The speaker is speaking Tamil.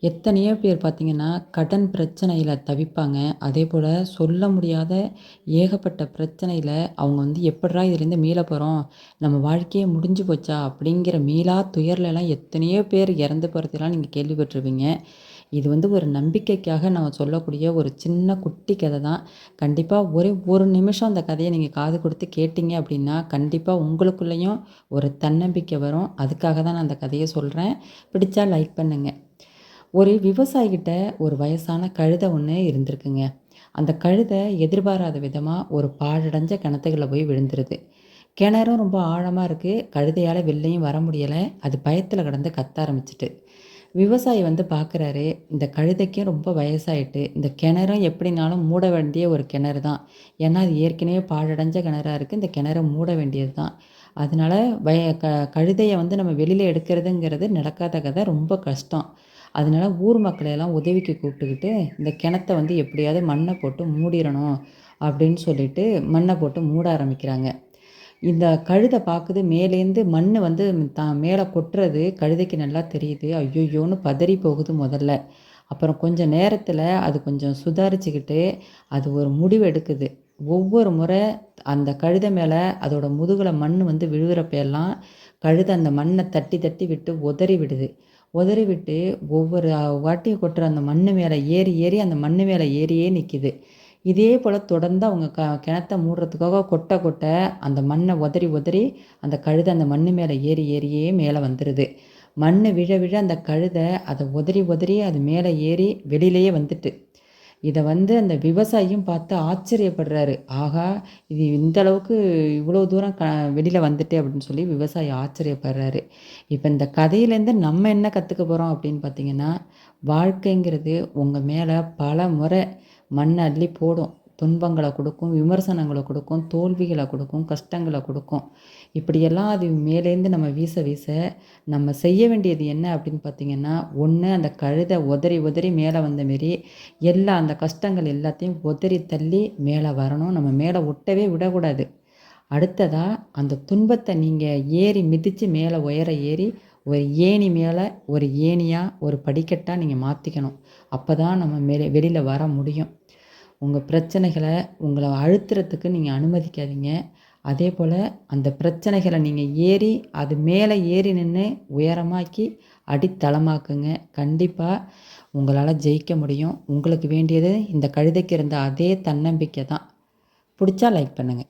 எத்தனையோ பேர் பார்த்தீங்கன்னா, கடன் பிரச்சனையில தவிப்பாங்க. அதேபோல சொல்ல முடியாத ஏகப்பட்ட பிரச்சனையில அவங்க எப்புட்றா இதுலேருந்து மீள போறோம்? நம்ம வாழ்க்கையே முடிஞ்சு போச்சா? அப்படிங்கிற மீளா துயர்லலாம் எத்தனையோ பேர் இறந்து போறதெல்லாம் நீங்க கேள்விப்பட்டுருப்பீங்க. இது ஒரு நம்பிக்கைக்காக நான் சொல்லக்கூடிய ஒரு சின்ன குட்டி கதை தான். கண்டிப்பா ஒரே ஒரு நிமிஷம் அந்த கதைய நீங்க காது குடுத்து கேட்டீங்க அப்படின்னா, கண்டிப்பா உங்களுக்குள்ளேயும் ஒரு தன்னம்பிக்கை வரும். அதுக்காக தான் நான் அந்த கதைய சொல்றேன். பிடிச்சா லைக் பண்ணுங்க. ஒரு விவசாயிகிட்ட ஒரு வயசான கழுதை ஒன்று இருந்திருக்குங்க. அந்த கழுதை எதிர்பாராத விதமா ஒரு பாழடைஞ்ச கிணத்துக்குள்ள போய் விழுந்துருது. கிணறும் ரொம்ப ஆழமா இருக்கு. கழுதையால வெளிலயும் வர முடியல. அது பயத்துல கிடந்து கத்த ஆரம்பிச்சுட்டு. விவசாயி பார்க்குறாரு, இந்த கழுதைக்கும் ரொம்ப வயசாயிட்டு. இந்த கிணறும் எப்படினாலும் மூட வேண்டிய ஒரு கிணறு தான். ஏன்னா, அது ஏற்கனவே பாழடைஞ்ச கிணறா இருக்கு. இந்த கிணற மூட வேண்டியது தான். அதனால கழுதைய நம்ம வெளியில எடுக்கிறதுங்கிறது நடக்காத கதை. ரொம்ப கஷ்டம். அதனால ஊர் மக்களையெல்லாம் உதவிக்கு கூப்பிட்டுக்கிட்டு, இந்த கிணத்த எப்படியாவது மண்ண போட்டு மூடிறணும் அப்படின்னு சொல்லிட்டு, மண்ண போட்டு மூட ஆரம்பிக்கிறாங்க. இந்த கழுதை பார்க்குது மேலேருந்து மண்ணு தான் மேல கொட்டுறது கழுதைக்கு நல்லா தெரியுது. ஐய்யய்யோன்னு பதறி போகுது முதல்ல. அப்புறம் கொஞ்சம் நேரத்தில அது கொஞ்சம் சுதாரிச்சுக்கிட்டு, அது ஒரு முடிவு எடுக்குது. ஒவ்வொரு முறை அந்த கழுதை மேல அதோட முதுகுல மண்ணு விழுகுறப்ப எல்லாம், கழுதை அந்த மண்ண தட்டி தட்டி விட்டு உதறி விடுது. உதறி விட்டு ஒவ்வொரு வாட்டி கொட்டுற அந்த மண்ணு மேல ஏறி ஏறி அந்த மண்ணு மேல ஏறியே நிக்குது. இதே போல தொடர்ந்து அவங்க கிணத்த மூடுறதுக்காக கொட்ட கொட்ட அந்த மண்ண உதறி உதறி அந்த கழுதை அந்த மண்ணு மேல ஏறி ஏறியே மேல வந்துருது. மண்ணு விழ விழ அந்த கழுதை அத உதறி உதறி அது மேல ஏறி வெளியிலேயே வந்துட்டு. இத அந்த விவசாயியும் பார்த்து ஆச்சரியப்படுறாரு. ஆஹா! இது இந்த அளவுக்கு இவ்வளோ தூரம் வெளியில வந்துட்டே அப்படின்னு சொல்லி விவசாயி ஆச்சரியப்படுறாரு. இப்ப இந்த கதையிலேருந்து நம்ம என்ன கத்துக்க போறோம் அப்படின்னு பார்த்தீங்கன்னா, வாழ்க்கைங்கிறது உங்க மேல பல முறை மண்ண அள்ளி போடும். துன்பங்கள குடுக்கும், விமர்சனங்கள குடுக்கும், தோல்விகள குடுக்கும், கஷ்டங்கள குடுக்கும். இப்படியெல்லாம் அது மேலேருந்து நம்ம வீச வீச, நம்ம செய்ய வேண்டியது என்ன அப்படின்னு பார்த்தீங்கன்னா, ஒண்ணு அந்த கழுத உதறி உதறி மேல வந்த மாரி, அந்த கஷ்டங்கள் எல்லாத்தையும் உதறி தள்ளி மேல வரணும். நம்ம மேல ஒட்டவே விடக்கூடாது. அடுத்ததா அந்த துன்பத்த நீங்க ஏறி மிதிச்சு மேல உயர ஏறி, ஒரு ஏணி மேல ஒரு ஏணியா, ஒரு படிக்கட்டா நீங்க மாத்திக்கணும். அப்பதான் நம்ம வெளில வர முடியும். உங்க பிரச்சனைகள உங்கள அழுத்துறதுக்கு நீங்க அனுமதிக்காதீங்க. அதேபோல அந்த பிரச்சனைகள நீங்க ஏறி, அது மேல ஏறி நின்னு உயரமாக்கி அடித்தளமாக்குங்க. கண்டிப்பா உங்களால ஜெயிக்க முடியும். உங்களுக்கு வேண்டியது இந்த கழுதைக்கு இருந்த அதே தன்னம்பிக்கை தான். புடிச்சா லைக் பண்ணுங்க.